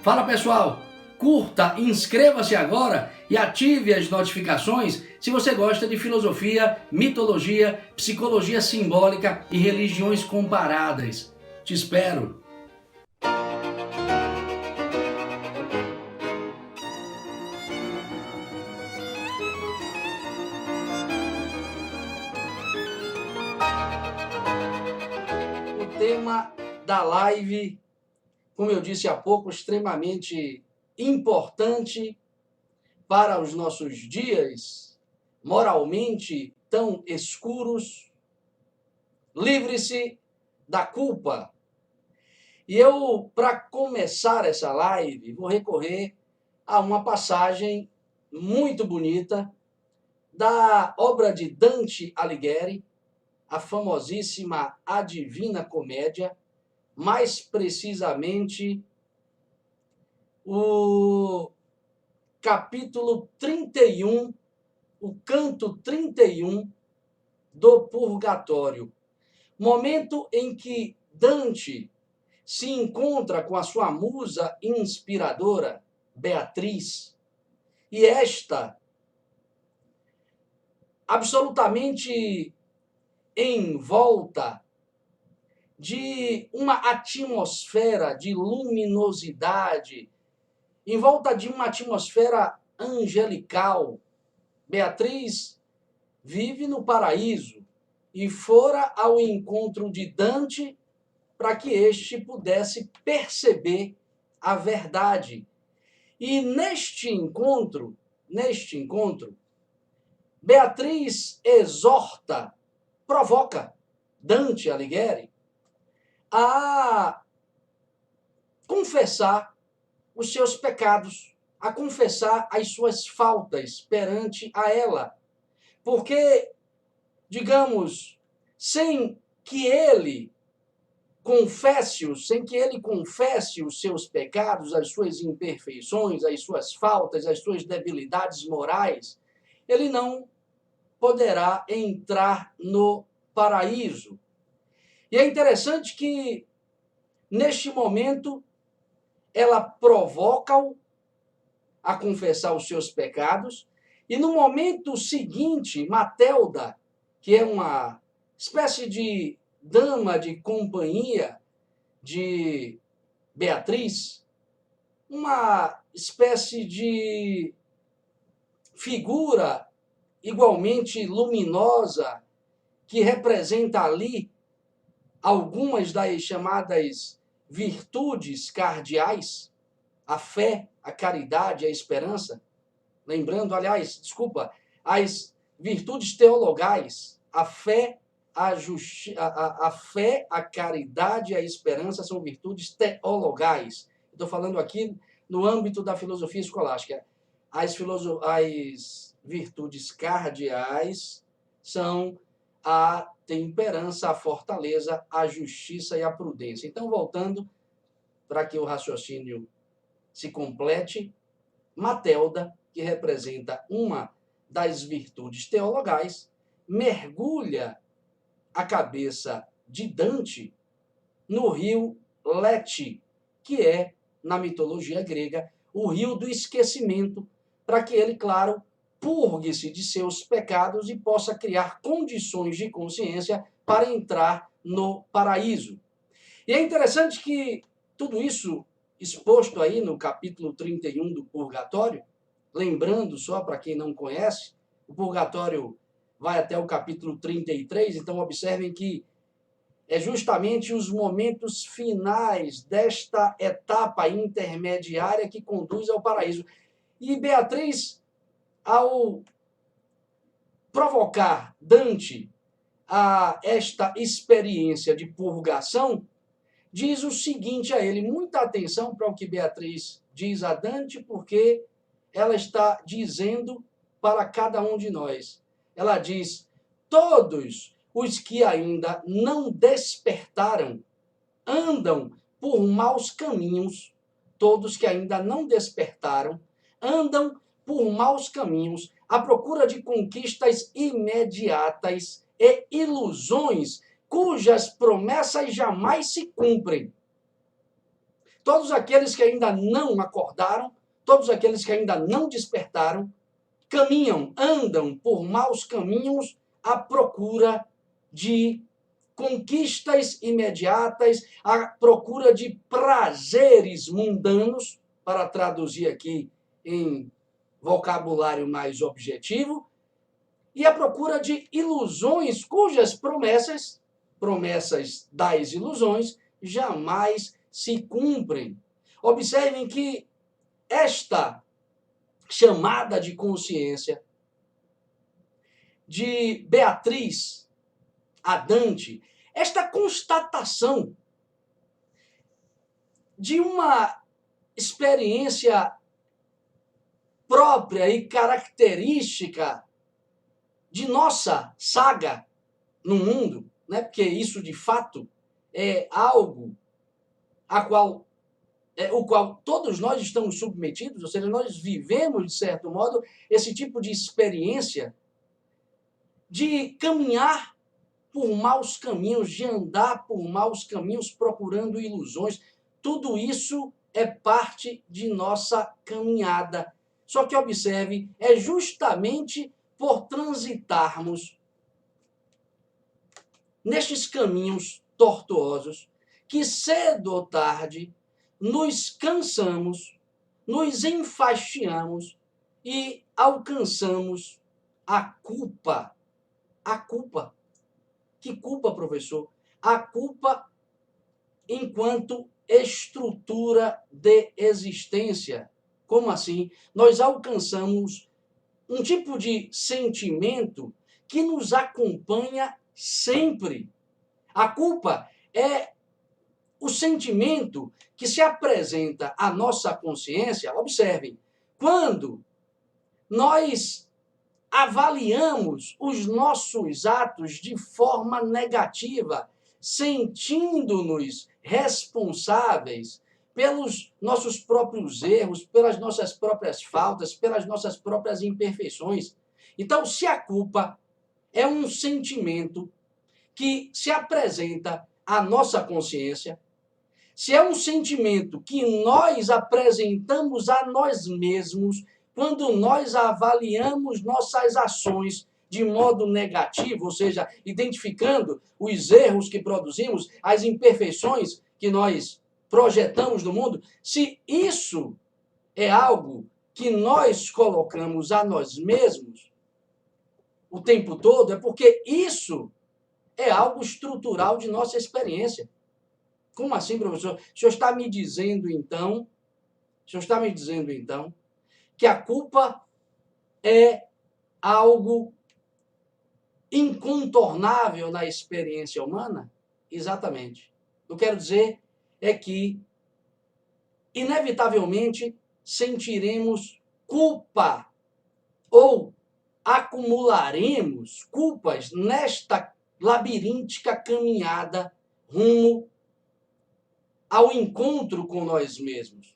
Fala pessoal, curta, inscreva-se agora e ative as notificações se você gosta de filosofia, mitologia, psicologia simbólica e religiões comparadas. Te espero! O tema da live, como eu disse há pouco, extremamente importante para os nossos dias, moralmente tão escuros. Livre-se da culpa. E eu, para começar essa live, vou recorrer a uma passagem muito bonita da obra de Dante Alighieri, a famosíssima A Divina Comédia, mais precisamente o capítulo 31, o canto 31 do Purgatório. Momento em que Dante se encontra com a sua musa inspiradora, Beatriz, e esta, absolutamente envolta de uma atmosfera de luminosidade, em volta de uma atmosfera angelical. Beatriz vive no paraíso e fora ao encontro de Dante para que este pudesse perceber a verdade. E neste encontro, Beatriz exorta, provoca Dante Alighieri a confessar os seus pecados, a confessar as suas faltas perante a ela. Porque, digamos, sem que ele confesse os seus pecados, as suas imperfeições, as suas faltas, as suas debilidades morais, ele não poderá entrar no paraíso. E é interessante que, neste momento, ela provoca-o a confessar os seus pecados, e no momento seguinte, Matelda, que é uma espécie de dama de companhia de Beatriz, uma espécie de figura igualmente luminosa, que representa ali algumas das chamadas virtudes cardeais, a fé, a caridade, a esperança. Lembrando, aliás, as virtudes teologais, a fé, a fé, a caridade e a esperança são virtudes teologais. Estou falando aqui no âmbito da filosofia escolástica. As virtudes cardeais são a temperança, a fortaleza, a justiça e a prudência. Então, voltando para que o raciocínio se complete, Matelda, que representa uma das virtudes teologais, mergulha a cabeça de Dante no rio Lete, que é, na mitologia grega, o rio do esquecimento, para que ele, claro, purgue-se de seus pecados e possa criar condições de consciência para entrar no paraíso. E é interessante que tudo isso exposto aí no capítulo 31 do Purgatório, lembrando só para quem não conhece, o Purgatório vai até o capítulo 33, então observem que é justamente os momentos finais desta etapa intermediária que conduz ao paraíso. E Beatriz, ao provocar Dante a esta experiência de purgação, diz o seguinte a ele, muita atenção para o que Beatriz diz a Dante, porque ela está dizendo para cada um de nós. Ela diz, todos os que ainda não despertaram andam por maus caminhos, todos que ainda não despertaram andam por maus caminhos à procura de conquistas imediatas e ilusões cujas promessas jamais se cumprem. todos aqueles que ainda não acordaram, todos aqueles que ainda não despertaram, caminham, andam por maus caminhos à procura de conquistas imediatas, à procura de prazeres mundanos, para traduzir aqui em vocabulário mais objetivo, e à procura de ilusões cujas promessas das ilusões, jamais se cumprem. Observem que esta chamada de consciência de Beatriz a Dante, esta constatação de uma experiência própria e característica de nossa saga no mundo, né? Porque isso de fato é algo o qual todos nós estamos submetidos, ou seja, nós vivemos, de certo modo, esse tipo de experiência de caminhar por maus caminhos, de andar por maus caminhos procurando ilusões. Tudo isso é parte de nossa caminhada. Só que observe, é justamente por transitarmos nestes caminhos tortuosos que cedo ou tarde nos cansamos, nos enfastiamos e alcançamos a culpa. A culpa. Que culpa, professor? A culpa enquanto estrutura de existência. Como assim? Nós alcançamos um tipo de sentimento que nos acompanha sempre. A culpa é o sentimento que se apresenta à nossa consciência. Observem, quando nós avaliamos os nossos atos de forma negativa, sentindo-nos responsáveis pelos nossos próprios erros, pelas nossas próprias faltas, pelas nossas próprias imperfeições. Então, se a culpa é um sentimento que se apresenta à nossa consciência, se é um sentimento que nós apresentamos a nós mesmos quando nós avaliamos nossas ações de modo negativo, ou seja, identificando os erros que produzimos, as imperfeições que nós projetamos no mundo, se isso é algo que nós colocamos a nós mesmos o tempo todo, é porque isso é algo estrutural de nossa experiência. Como assim, professor? O senhor está me dizendo, então, que a culpa é algo incontornável na experiência humana? Exatamente. O que eu quero dizer é que, inevitavelmente, sentiremos culpa ou acumularemos culpas nesta labiríntica caminhada rumo ao encontro com nós mesmos.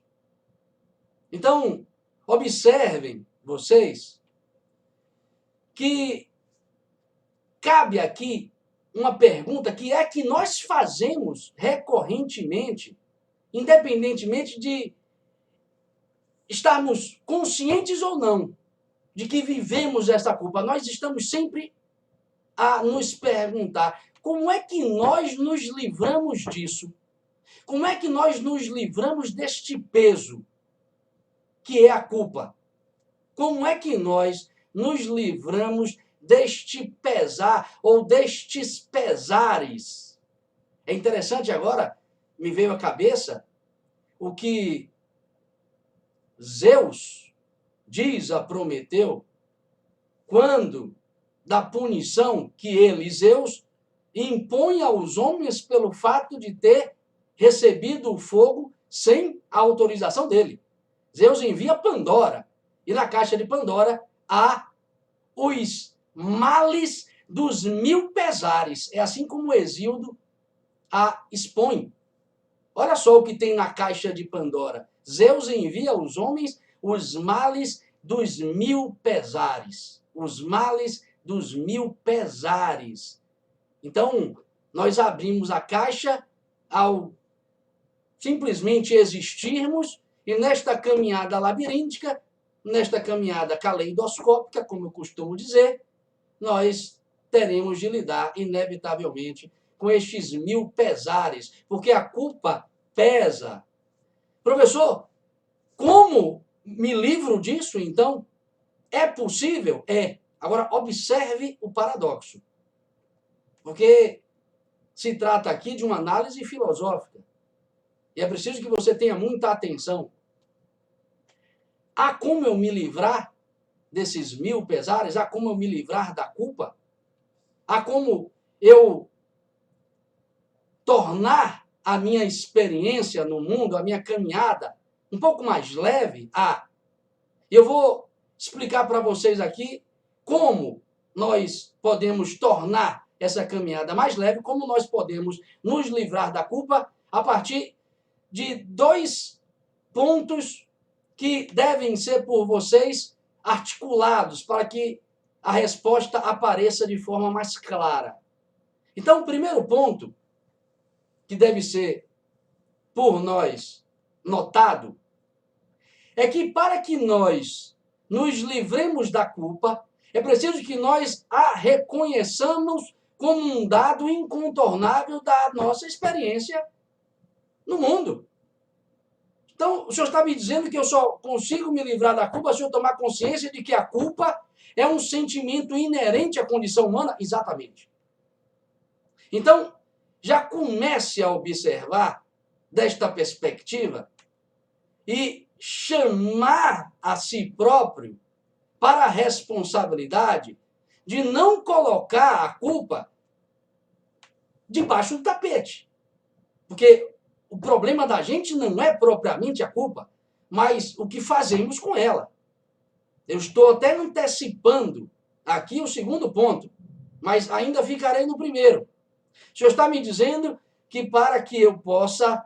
Então, observem vocês que cabe aqui uma pergunta que é que nós fazemos recorrentemente, independentemente de estarmos conscientes ou não de que vivemos essa culpa. Nós estamos sempre a nos perguntar como é que nós nos livramos disso? Como é que nós nos livramos deste peso que é a culpa? Como é que nós nos livramos deste pesar ou destes pesares? É interessante agora, me veio à cabeça o que Zeus diz a Prometeu quando da punição que ele, Zeus, impõe aos homens pelo fato de ter recebido o fogo sem a autorização dele. Zeus envia Pandora, e na caixa de Pandora há os males dos 1000 pesares. É assim como Hesíodo a expõe. Olha só o que tem na caixa de Pandora. Zeus envia aos homens os males dos 1000 pesares. Os males dos 1000 pesares. Então, nós abrimos a caixa ao simplesmente existirmos e nesta caminhada labiríntica, nesta caminhada caleidoscópica, como eu costumo dizer, nós teremos de lidar, inevitavelmente, com estes 1000 pesares, porque a culpa pesa. Professor, como me livro disso, então? É possível? É. Agora, observe o paradoxo. Porque se trata aqui de uma análise filosófica. E é preciso que você tenha muita atenção. Há como eu me livrar desses 1000 pesares? Há como eu me livrar da culpa? Há como eu tornar a minha experiência no mundo, a minha caminhada, um pouco mais leve? Eu vou explicar para vocês aqui como nós podemos tornar essa caminhada mais leve, como nós podemos nos livrar da culpa a partir de 2 pontos que devem ser por vocês articulados para que a resposta apareça de forma mais clara. Então, o primeiro ponto que deve ser por nós notado é que para que nós nos livremos da culpa, é preciso que nós a reconheçamos como um dado incontornável da nossa experiência no mundo. Então, o senhor está me dizendo que eu só consigo me livrar da culpa se eu tomar consciência de que a culpa é um sentimento inerente à condição humana? Exatamente. Então, já comece a observar desta perspectiva e chamar a si próprio para a responsabilidade de não colocar a culpa debaixo do tapete. Porque o problema da gente não é propriamente a culpa, mas o que fazemos com ela. Eu estou até antecipando aqui o segundo ponto, mas ainda ficarei no primeiro. O senhor está me dizendo que para que eu possa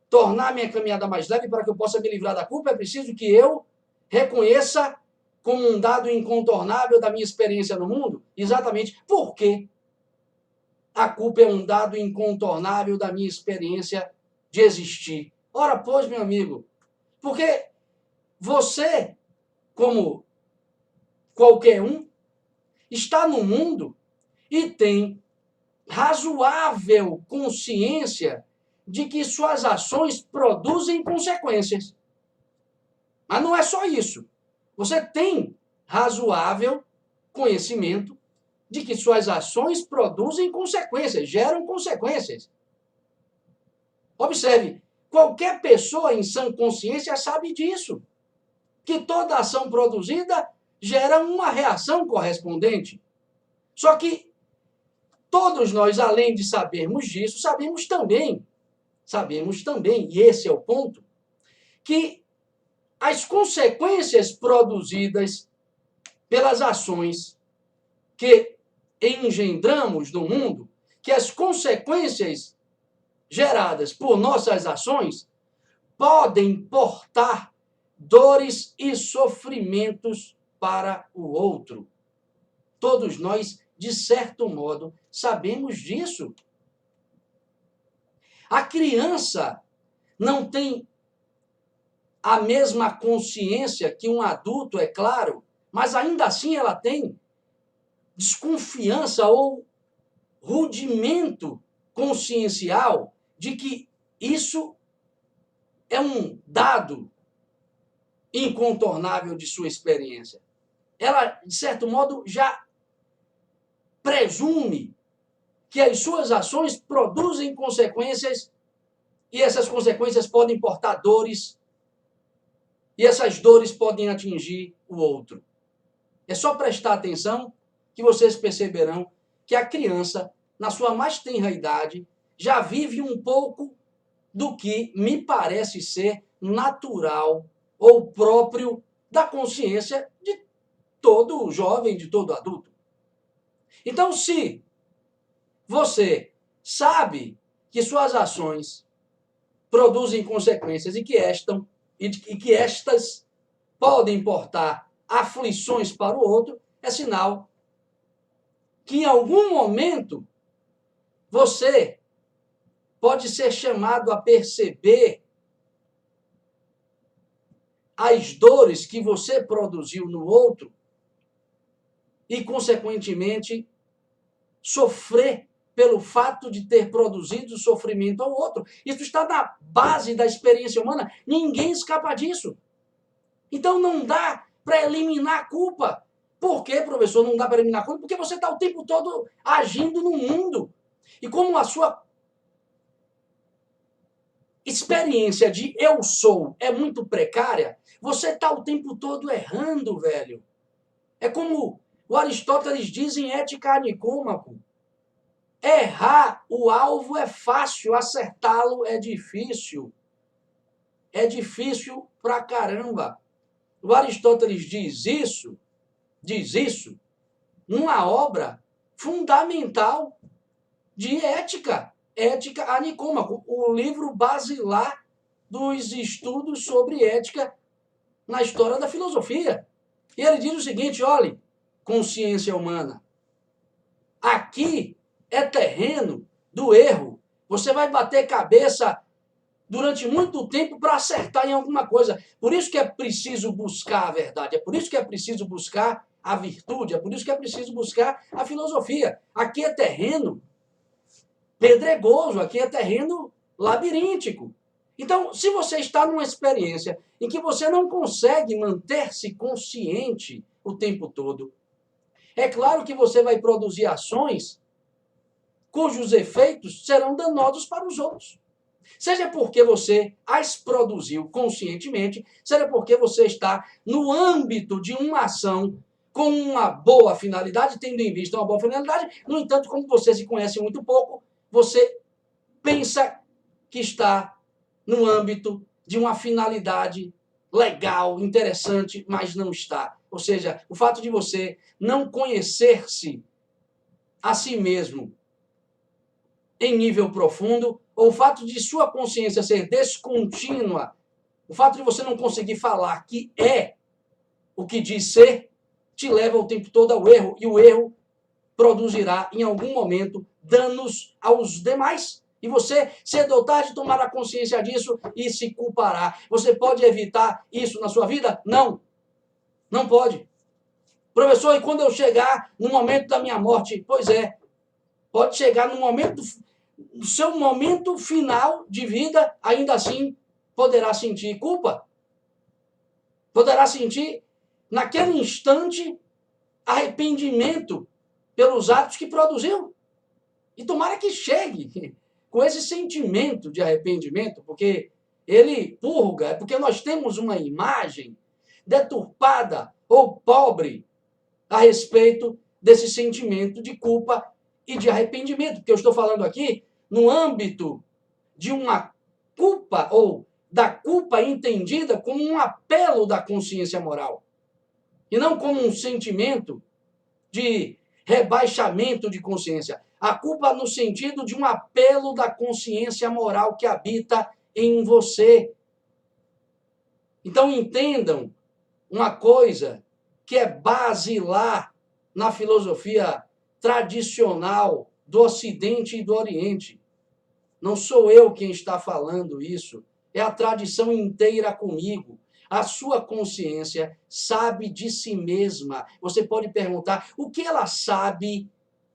tornar minha caminhada mais leve, para que eu possa me livrar da culpa, é preciso que eu reconheça como um dado incontornável da minha experiência no mundo? Exatamente. Por quê? A culpa é um dado incontornável da minha experiência de existir. Ora, pois, meu amigo, porque você, como qualquer um, está no mundo e tem razoável consciência de que suas ações produzem consequências. Mas não é só isso. Você tem razoável conhecimento de que suas ações produzem consequências, geram consequências. Observe, qualquer pessoa em sã consciência sabe disso, que toda ação produzida gera uma reação correspondente. Só que todos nós, além de sabermos disso, sabemos também, e esse é o ponto, que as consequências produzidas pelas ações que engendramos no mundo, que as consequências geradas por nossas ações podem portar dores e sofrimentos para o outro. Todos nós, de certo modo, sabemos disso. A criança não tem a mesma consciência que um adulto, é claro, mas ainda assim ela tem desconfiança ou rudimento consciencial de que isso é um dado incontornável de sua experiência. Ela, de certo modo, já presume que as suas ações produzem consequências e essas consequências podem portar dores e essas dores podem atingir o outro. É só prestar atenção que vocês perceberão que a criança, na sua mais tenra idade, já vive um pouco do que me parece ser natural ou próprio da consciência de todo jovem, de todo adulto. Então, se você sabe que suas ações produzem consequências e que estas podem portar aflições para o outro, é sinal que em algum momento você pode ser chamado a perceber as dores que você produziu no outro e, consequentemente, sofrer pelo fato de ter produzido sofrimento ao outro. Isso está na base da experiência humana. Ninguém escapa disso. Então não dá para eliminar a culpa. Por que, professor, não dá para eliminar a culpa? Porque você está o tempo todo agindo no mundo. E como a sua experiência de eu sou é muito precária, você está o tempo todo errando, velho. É como o Aristóteles diz em Ética a Nicômaco. Errar o alvo é fácil, acertá-lo é difícil. É difícil pra caramba. O Aristóteles diz isso, numa obra fundamental de ética. Ética a Nicômaco, o livro basilar dos estudos sobre ética na história da filosofia. E ele diz o seguinte, olhe, consciência humana, aqui é terreno do erro. Você vai bater cabeça durante muito tempo para acertar em alguma coisa. Por isso que é preciso buscar a verdade, é por isso que é preciso buscar a virtude, é por isso que é preciso buscar a filosofia. Aqui é terreno pedregoso, aqui é terreno labiríntico. Então, se você está numa experiência em que você não consegue manter-se consciente o tempo todo, é claro que você vai produzir ações cujos efeitos serão danosos para os outros. Seja porque você as produziu conscientemente, seja porque você está no âmbito de uma ação com uma boa finalidade, tendo em vista uma boa finalidade. No entanto, como você se conhece muito pouco, você pensa que está no âmbito de uma finalidade legal, interessante, mas não está. Ou seja, o fato de você não conhecer-se a si mesmo em nível profundo, ou o fato de sua consciência ser descontínua, o fato de você não conseguir falar que é o que diz ser, te leva o tempo todo ao erro, e o erro produzirá, em algum momento, danos aos demais. E você, cedo ou tarde, tomará consciência disso e se culpará. Você pode evitar isso na sua vida? Não. Não pode. Professor, e quando eu chegar no momento da minha morte? Pois é. Pode chegar no seu momento final de vida, ainda assim, poderá sentir culpa. Poderá sentir, naquele instante, arrependimento pelos atos que produziu. E tomara que chegue com esse sentimento de arrependimento, porque ele purga, é porque nós temos uma imagem deturpada ou pobre a respeito desse sentimento de culpa e de arrependimento, porque eu estou falando aqui no âmbito de uma culpa, ou da culpa entendida como um apelo da consciência moral, e não como um sentimento de rebaixamento de consciência. A culpa no sentido de um apelo da consciência moral que habita em você. Então entendam uma coisa que é basilar na filosofia tradicional do Ocidente e do Oriente. Não sou eu quem está falando isso, é a tradição inteira comigo. A sua consciência sabe de si mesma. Você pode perguntar, o que ela sabe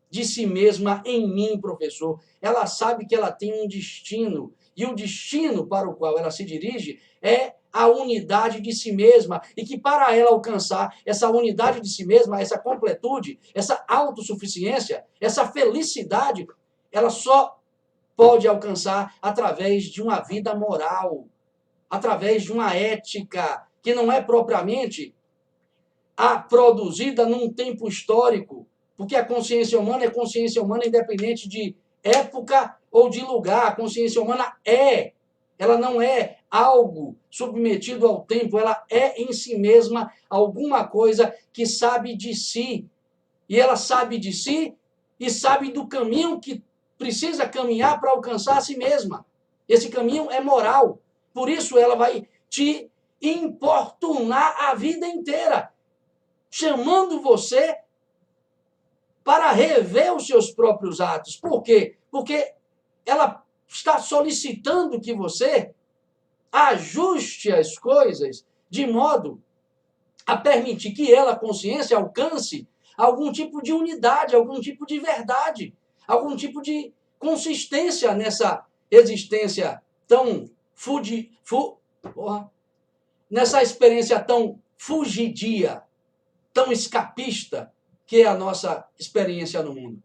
de si mesma em mim, professor? Ela sabe que ela tem um destino, e o destino para o qual ela se dirige é a unidade de si mesma, e que para ela alcançar essa unidade de si mesma, essa completude, essa autossuficiência, essa felicidade, ela só pode alcançar através de uma vida moral, através de uma ética que não é propriamente a produzida num tempo histórico, porque a consciência humana é consciência humana independente de época ou de lugar. A consciência humana ela não é algo submetido ao tempo, ela é em si mesma alguma coisa que sabe de si. E ela sabe de si e sabe do caminho que precisa caminhar para alcançar a si mesma. Esse caminho é moral. Por isso ela vai te importunar a vida inteira, chamando você para rever os seus próprios atos. Por quê? Porque ela está solicitando que você ajuste as coisas de modo a permitir que ela, a consciência, alcance algum tipo de unidade, algum tipo de verdade, algum tipo de consistência nessa existência tão nessa experiência tão fugidia, tão escapista, que é a nossa experiência no mundo.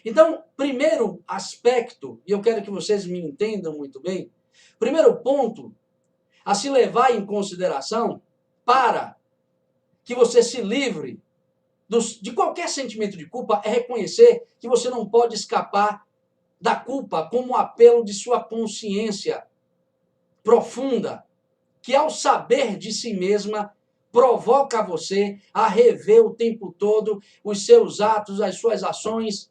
Então, primeiro aspecto, e eu quero que vocês me entendam muito bem, primeiro ponto a se levar em consideração para que você se livre de qualquer sentimento de culpa é reconhecer que você não pode escapar da culpa como um apelo de sua consciência profunda, que ao saber de si mesma provoca você a rever o tempo todo os seus atos, as suas ações,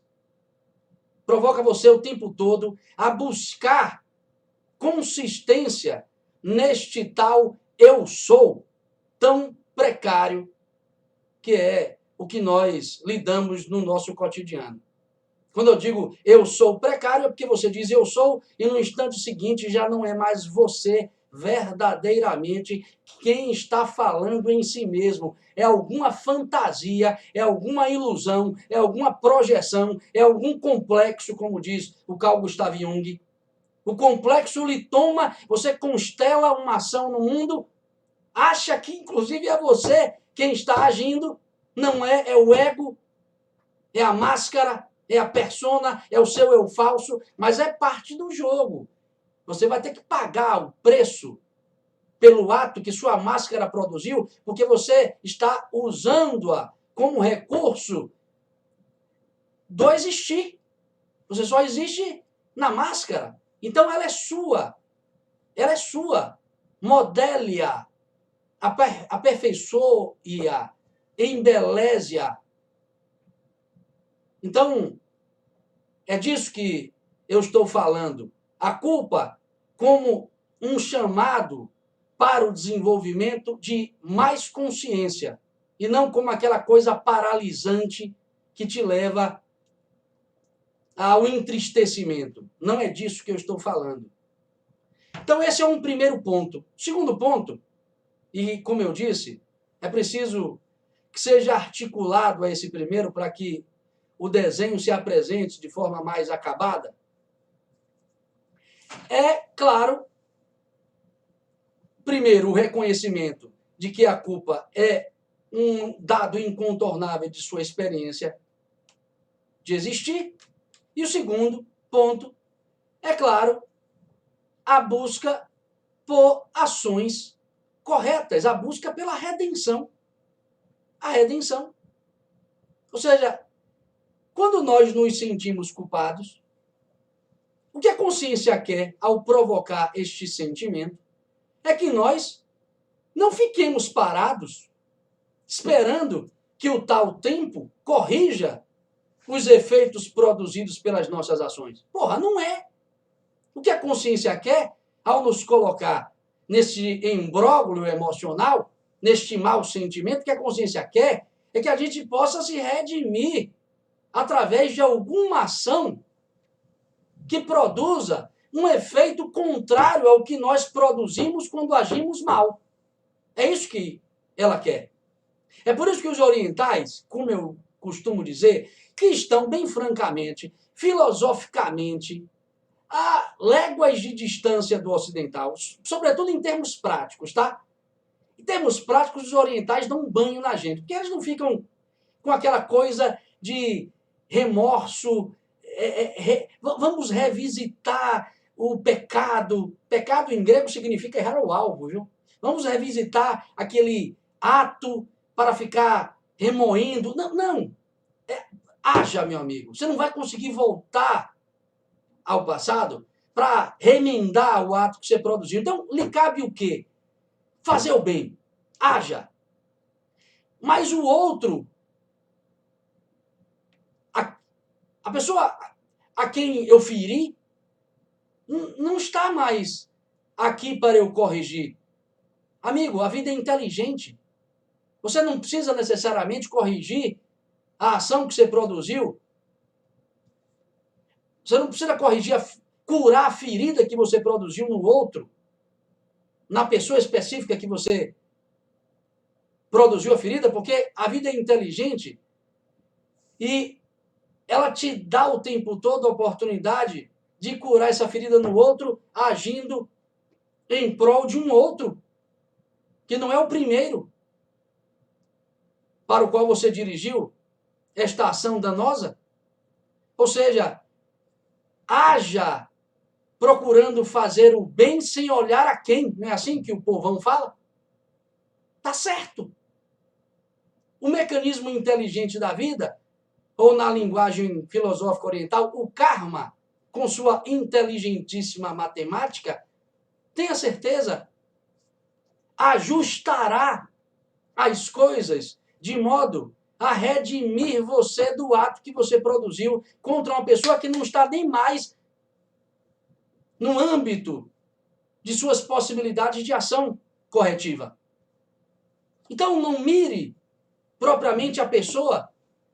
provoca você o tempo todo a buscar consistência neste tal eu sou tão precário que é o que nós lidamos no nosso cotidiano. Quando eu digo eu sou precário, é porque você diz eu sou e no instante seguinte já não é mais você verdadeiramente quem está falando em si mesmo. É alguma fantasia, é alguma ilusão, é alguma projeção, é algum complexo, como diz o Carl Gustav Jung. O complexo lhe toma, você constela uma ação no mundo, acha que inclusive é você quem está agindo, não é, é o ego, é a máscara, é a persona, é o seu eu falso, mas é parte do jogo. Você vai ter que pagar o preço pelo ato que sua máscara produziu, porque você está usando-a como recurso do existir. Você só existe na máscara. Então ela é sua. Ela é sua. Modele-a, aperfeiçoe-a, embeleze-a. Então, é disso que eu estou falando. A culpa como um chamado para o desenvolvimento de mais consciência e não como aquela coisa paralisante que te leva ao entristecimento. Não é disso que eu estou falando. Então, esse é um primeiro ponto. Segundo ponto, e como eu disse, é preciso que seja articulado a esse primeiro para que o desenho se apresente de forma mais acabada. É, claro, primeiro, o reconhecimento de que a culpa é um dado incontornável de sua experiência de existir. E o segundo ponto, é claro, a busca por ações corretas, a busca pela redenção. A redenção. Ou seja, quando nós nos sentimos culpados, o que a consciência quer ao provocar este sentimento é que nós não fiquemos parados esperando que o tal tempo corrija os efeitos produzidos pelas nossas ações. Porra, não é. O que a consciência quer ao nos colocar nesse imbróglio emocional, neste mau sentimento, que a consciência quer é que a gente possa se redimir através de alguma ação que produza um efeito contrário ao que nós produzimos quando agimos mal. É isso que ela quer. É por isso que os orientais, como eu costumo dizer, que estão bem francamente, filosoficamente, a léguas de distância do ocidental, sobretudo em termos práticos, tá? Em termos práticos, os orientais dão um banho na gente, porque eles não ficam com aquela coisa de remorso, vamos revisitar o pecado. Pecado em grego significa errar o alvo, viu? Vamos revisitar aquele ato para ficar remoendo. Não, não. Haja, meu amigo. Você não vai conseguir voltar ao passado para remendar o ato que você produziu. Então, lhe cabe o quê? Fazer o bem. Haja. Mas o outro, a pessoa a quem eu feri, não está mais aqui para eu corrigir. Amigo, a vida é inteligente. Você não precisa necessariamente corrigir a ação que você produziu. Você não precisa corrigir curar a ferida que você produziu no outro, na pessoa específica que você produziu a ferida, porque a vida é inteligente e ela te dá o tempo todo a oportunidade de curar essa ferida no outro, agindo em prol de um outro, que não é o primeiro para o qual você dirigiu esta ação danosa. Ou seja, haja procurando fazer o bem sem olhar a quem. Não é assim que o povão fala? Tá certo. O mecanismo inteligente da vida, ou na linguagem filosófica oriental, o karma, com sua inteligentíssima matemática, tenha certeza, ajustará as coisas de modo a redimir você do ato que você produziu contra uma pessoa que não está nem mais no âmbito de suas possibilidades de ação corretiva. Então, não mire propriamente a pessoa.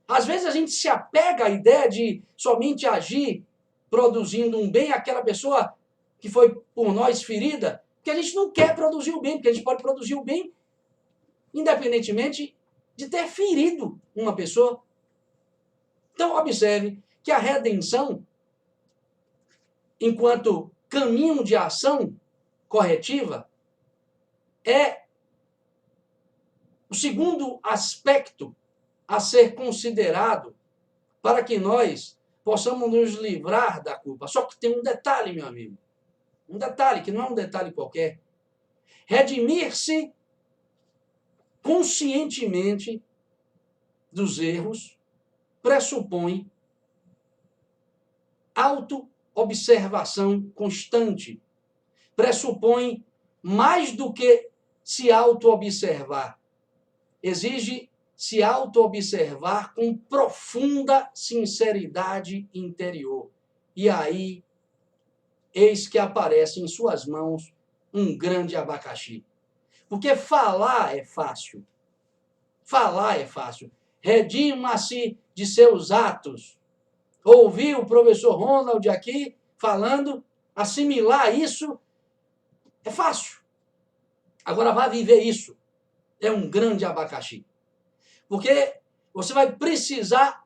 Às vezes a gente se apega à ideia de somente agir produzindo um bem àquela pessoa que foi por nós ferida, porque a gente não quer produzir o bem, porque a gente pode produzir o bem independentemente de ter ferido uma pessoa. Então, observe que a redenção, enquanto caminho de ação corretiva, é o segundo aspecto a ser considerado para que nós possamos nos livrar da culpa. Só que tem um detalhe, meu amigo. Um detalhe, que não é um detalhe qualquer. Redimir-se conscientemente dos erros pressupõe auto-observação constante. Pressupõe mais do que se auto-observar. Exige se auto-observar com profunda sinceridade interior. E aí, eis que aparece em suas mãos um grande abacaxi. Porque falar é fácil. Falar é fácil. Redima-se de seus atos. Ouvir o professor Ronald aqui falando, assimilar isso é fácil. Agora vá viver isso. É um grande abacaxi. Porque você vai precisar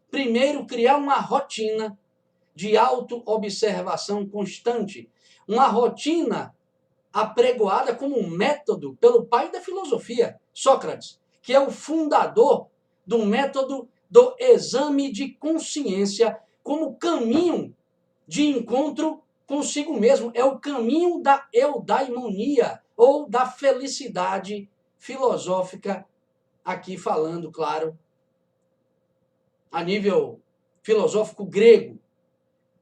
primeiro criar uma rotina de auto-observação constante. Uma rotina apregoada como um método pelo pai da filosofia, Sócrates, que é o fundador do método do exame de consciência como caminho de encontro consigo mesmo. É o caminho da eudaimonia, ou da felicidade filosófica, aqui falando, claro, a nível filosófico grego.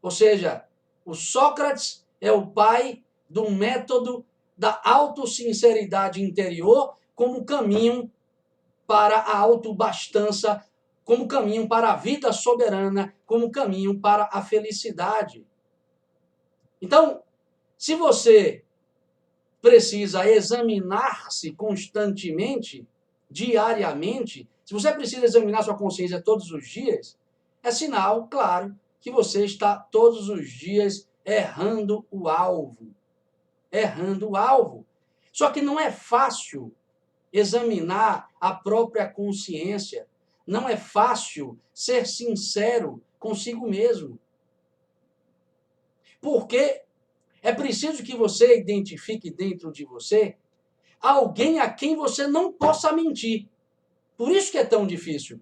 Ou seja, o Sócrates é o pai do método da autossinceridade interior como caminho para a autobastança, como caminho para a vida soberana, como caminho para a felicidade. Então, se você precisa examinar-se constantemente, diariamente, se você precisa examinar sua consciência todos os dias, é sinal, claro, que você está todos os dias errando o alvo. Errando o alvo. Só que não é fácil examinar a própria consciência. Não é fácil ser sincero consigo mesmo. Porque é preciso que você identifique dentro de você alguém a quem você não possa mentir. Por isso que é tão difícil.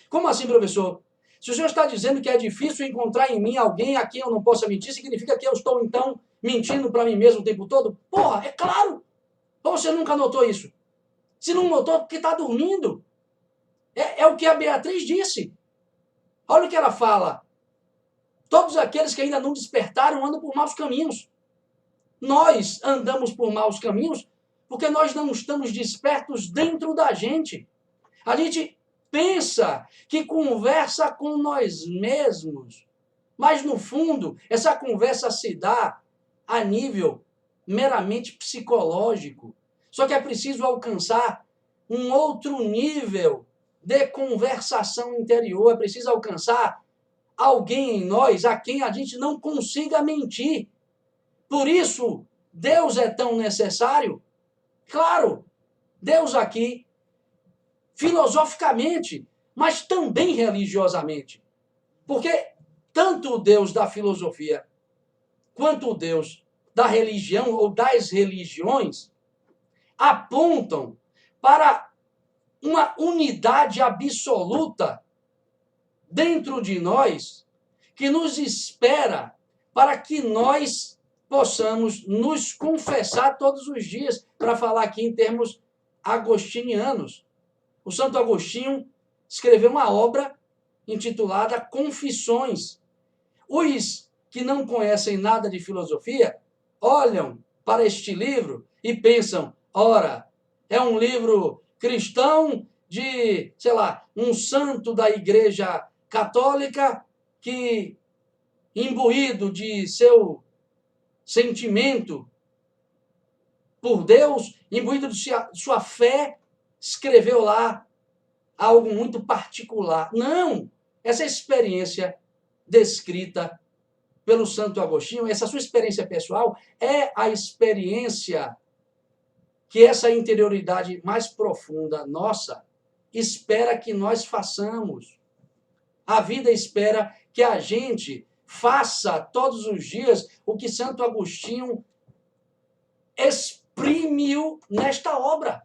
Como assim, professor? Se o senhor está dizendo que é difícil encontrar em mim alguém a quem eu não possa mentir, significa que eu estou, então, mentindo para mim mesmo o tempo todo? Porra, é claro! Ou você nunca notou isso? Se não notou, porque está dormindo. É o que a Beatriz disse. Olha o que ela fala. Todos aqueles que ainda não despertaram andam por maus caminhos. Nós andamos por maus caminhos porque nós não estamos despertos dentro da gente. A gente pensa que conversa com nós mesmos, mas no fundo essa conversa se dá a nível meramente psicológico. Só que é preciso alcançar um outro nível de conversação interior, é preciso alcançar alguém em nós a quem a gente não consiga mentir. Por isso, Deus é tão necessário. Claro, Deus aqui, filosoficamente, mas também religiosamente. Porque tanto o Deus da filosofia quanto o Deus da religião ou das religiões apontam para uma unidade absoluta dentro de nós que nos espera para que nós possamos nos confessar todos os dias, para falar aqui em termos agostinianos. O Santo Agostinho escreveu uma obra intitulada Confissões. Os que não conhecem nada de filosofia olham para este livro e pensam, ora, é um livro cristão de, sei lá, um santo da Igreja Católica que, imbuído de seu sentimento por Deus, imbuído de sua fé, escreveu lá algo muito particular. Não! Essa experiência descrita pelo Santo Agostinho, essa sua experiência pessoal, é a experiência que essa interioridade mais profunda nossa espera que nós façamos. A vida espera que a gente faça todos os dias o que Santo Agostinho exprimiu nesta obra.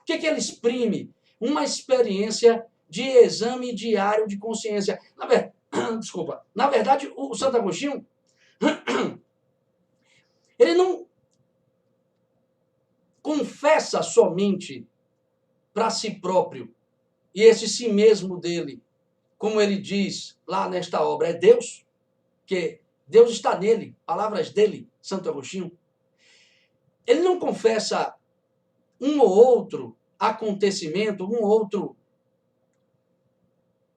O que ele exprime? Uma experiência de exame diário de consciência. Na verdade, o Santo Agostinho, ele não confessa somente para si próprio, e esse si mesmo dele, como ele diz lá nesta obra, é Deus, que Deus está nele, palavras dele, Santo Agostinho. Ele não confessa um ou outro acontecimento, um ou outro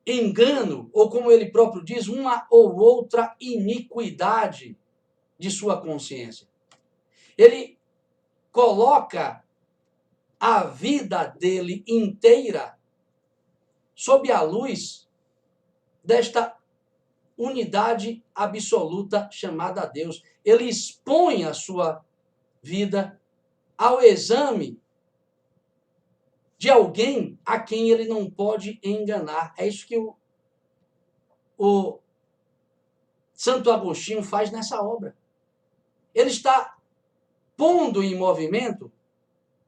engano, ou como ele próprio diz, uma ou outra iniquidade de sua consciência. Ele coloca a vida dele inteira sob a luz desta unidade absoluta chamada Deus. Ele expõe a sua vida ao exame de alguém a quem ele não pode enganar. É isso que o Santo Agostinho faz nessa obra. Ele está pondo em movimento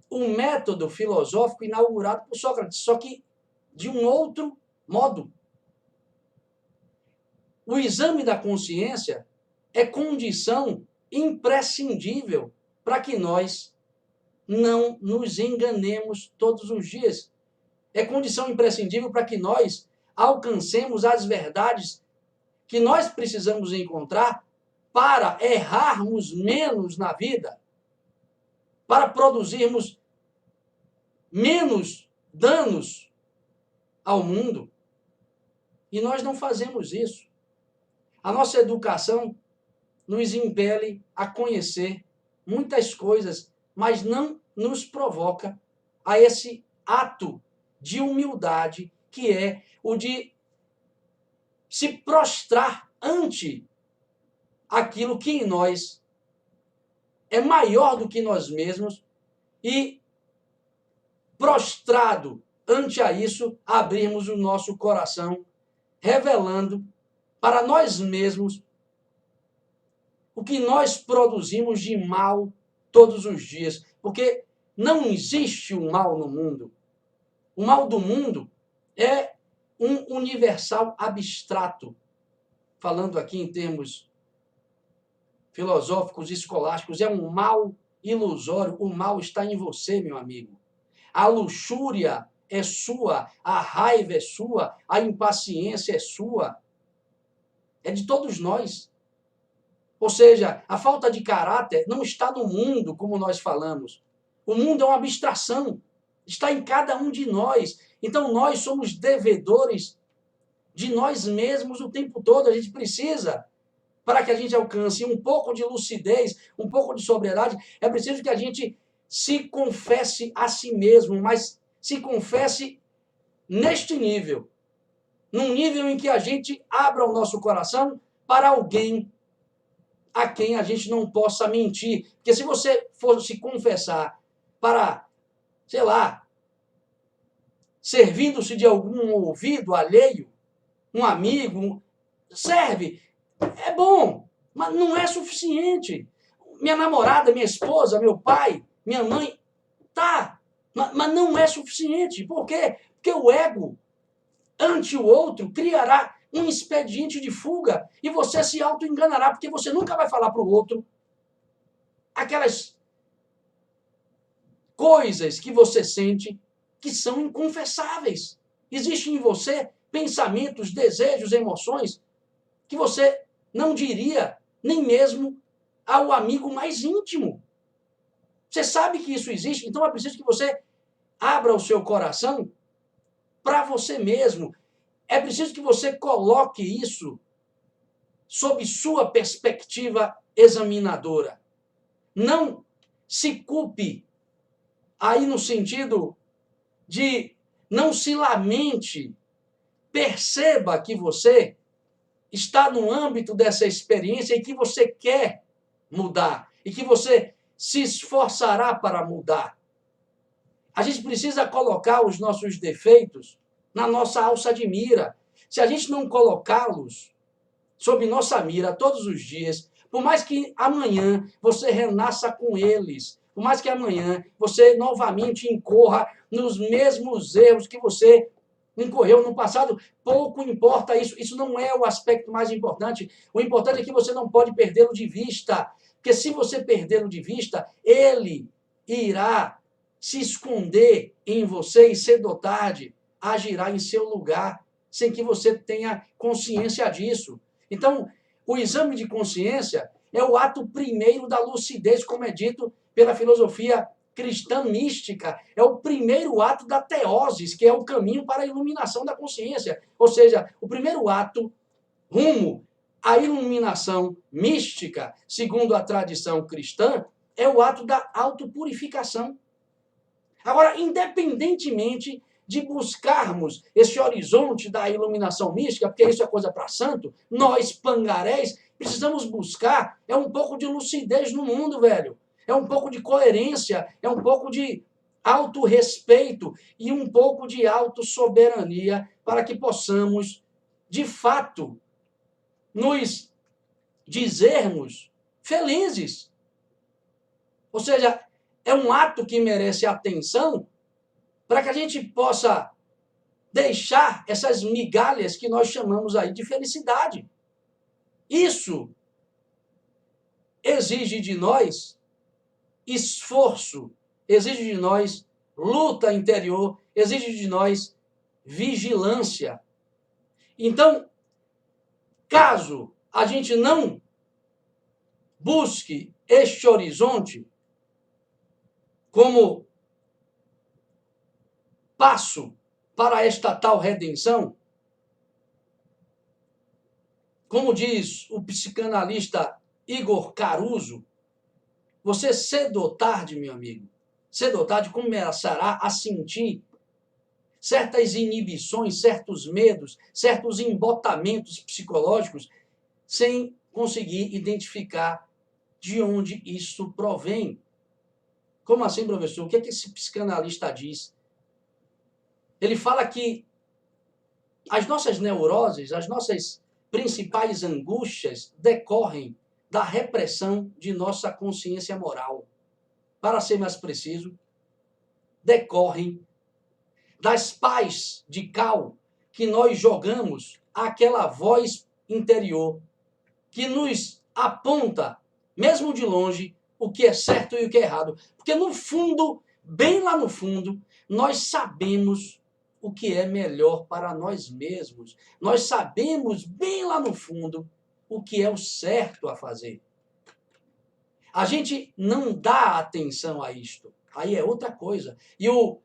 um método filosófico inaugurado por Sócrates, só que de um outro modo. O exame da consciência é condição imprescindível para que nós não nos enganemos todos os dias. É condição imprescindível para que nós alcancemos as verdades que nós precisamos encontrar para errarmos menos na vida, para produzirmos menos danos ao mundo. E nós não fazemos isso. A nossa educação nos impele a conhecer muitas coisas, mas não nos provoca a esse ato de humildade que é o de se prostrar ante aquilo que em nós é maior do que nós mesmos e, prostrado ante a isso, abrirmos o nosso coração, revelando para nós mesmos o que nós produzimos de mal todos os dias. Porque não existe o mal no mundo. O mal do mundo é um universal abstrato. Falando aqui em termos filosóficos e escolásticos, é um mal ilusório. O mal está em você, meu amigo. A luxúria é sua, a raiva é sua, a impaciência é sua. É de todos nós. Ou seja, a falta de caráter não está no mundo, como nós falamos. O mundo é uma abstração. Está em cada um de nós. Então, nós somos devedores de nós mesmos o tempo todo. A gente precisa, para que a gente alcance um pouco de lucidez, um pouco de sobriedade, é preciso que a gente se confesse a si mesmo, mas se confesse neste nível. num nível em que a gente abra o nosso coração para alguém a quem a gente não possa mentir. Porque se você for se confessar para, sei lá, servindo-se de algum ouvido alheio, um amigo, serve, é bom, mas não é suficiente. Minha namorada, minha esposa, meu pai, minha mãe, tá, mas não é suficiente. Por quê? Porque o ego ante o outro criará um expediente de fuga e você se auto-enganará, porque você nunca vai falar para o outro aquelas coisas que você sente que são inconfessáveis. Existem em você pensamentos, desejos, emoções que você não diria nem mesmo ao amigo mais íntimo. Você sabe que isso existe, então é preciso que você abra o seu coração para você mesmo. É preciso que você coloque isso sob sua perspectiva examinadora. Não se culpe aí no sentido de não se lamente. Perceba que você está no âmbito dessa experiência e que você quer mudar e que você se esforçará para mudar. A gente precisa colocar os nossos defeitos na nossa alça de mira. Se a gente não colocá-los sob nossa mira todos os dias, por mais que amanhã você renasça com eles, por mais que amanhã você novamente incorra nos mesmos erros que você incorreu no passado, pouco importa isso. Isso não é o aspecto mais importante. O importante é que você não pode perdê-lo de vista. Porque se você perdê-lo de vista, ele irá se esconder em você e cedo ou tarde agirá em seu lugar, sem que você tenha consciência disso. Então, o exame de consciência é o ato primeiro da lucidez, como é dito pela filosofia cristã mística. É o primeiro ato da teoses, que é o caminho para a iluminação da consciência. Ou seja, o primeiro ato rumo à iluminação mística, segundo a tradição cristã, é o ato da autopurificação. Agora, independentemente de buscarmos esse horizonte da iluminação mística, porque isso é coisa para santo, nós, pangarés, precisamos buscar um pouco de lucidez no mundo, velho. É um pouco de coerência, é um pouco de autorrespeito e um pouco de autossoberania para que possamos, de fato, nos dizermos felizes. Ou seja, é um ato que merece atenção para que a gente possa deixar essas migalhas que nós chamamos aí de felicidade. Isso exige de nós esforço, exige de nós luta interior, exige de nós vigilância. Então, caso a gente não busque este horizonte como passo para esta tal redenção, como diz o psicanalista Igor Caruso, você cedo ou tarde, meu amigo, cedo ou tarde começará a sentir certas inibições, certos medos, certos embotamentos psicológicos, sem conseguir identificar de onde isso provém. Como assim, professor? O que é que esse psicanalista diz? Ele fala que as nossas neuroses, as nossas principais angústias decorrem da repressão de nossa consciência moral. Para ser mais preciso, decorrem das pás de cal que nós jogamos àquela voz interior que nos aponta, mesmo de longe, o que é certo e o que é errado. Porque no fundo, bem lá no fundo, nós sabemos o que é melhor para nós mesmos. Nós sabemos bem lá no fundo o que é o certo a fazer. A gente não dá atenção a isto. Aí é outra coisa. E o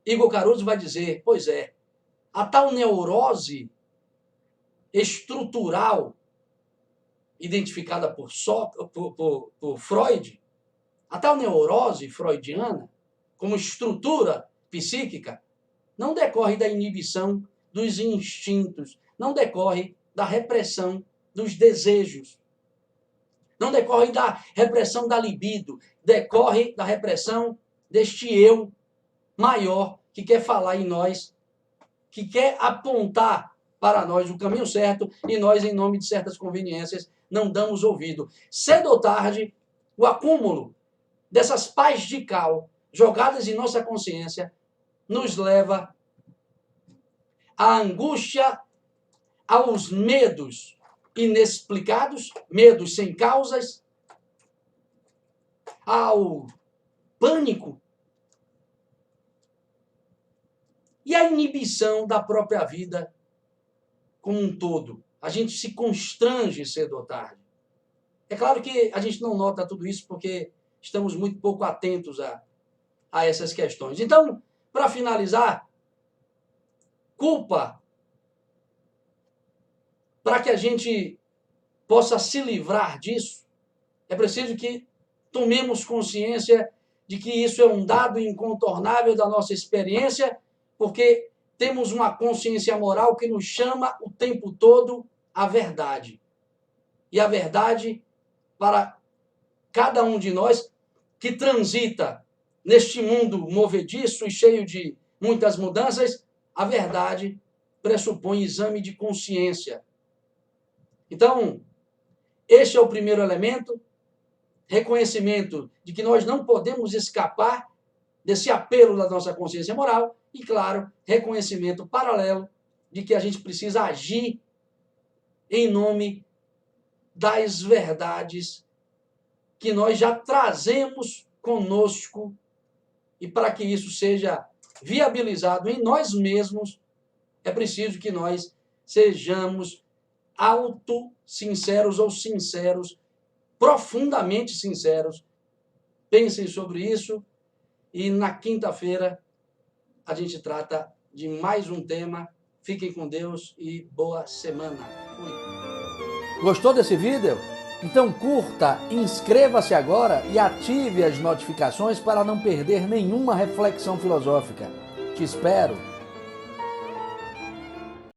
Igor Caruso vai dizer, pois é, a tal neurose estrutural identificada por Freud, a tal neurose freudiana, como estrutura psíquica, não decorre da inibição dos instintos, não decorre da repressão dos desejos, não decorre da repressão da libido, decorre da repressão deste eu maior que quer falar em nós, que quer apontar para nós o caminho certo e nós, em nome de certas conveniências, não damos ouvido. Cedo ou tarde, o acúmulo dessas pás de cal jogadas em nossa consciência nos leva à angústia, aos medos inexplicados, medos sem causas, ao pânico e à inibição da própria vida como um todo. A gente se constrange cedo ou tarde. É claro que a gente não nota tudo isso porque estamos muito pouco atentos a essas questões. Então, para finalizar, culpa, para que a gente possa se livrar disso, é preciso que tomemos consciência de que isso é um dado incontornável da nossa experiência, porque temos uma consciência moral que nos chama o tempo todo à verdade. E a verdade, para cada um de nós que transita neste mundo movediço e cheio de muitas mudanças, a verdade pressupõe exame de consciência. Então, este é o primeiro elemento, reconhecimento de que nós não podemos escapar desse apelo da nossa consciência moral e, claro, reconhecimento paralelo de que a gente precisa agir em nome das verdades que nós já trazemos conosco e para que isso seja viabilizado em nós mesmos, é preciso que nós sejamos auto-sinceros ou sinceros, profundamente sinceros. Pensem sobre isso e na quinta-feira a gente trata de mais um tema. Fiquem com Deus e boa semana. Fui. Gostou desse vídeo? Então curta, inscreva-se agora e ative as notificações para não perder nenhuma reflexão filosófica. Te espero!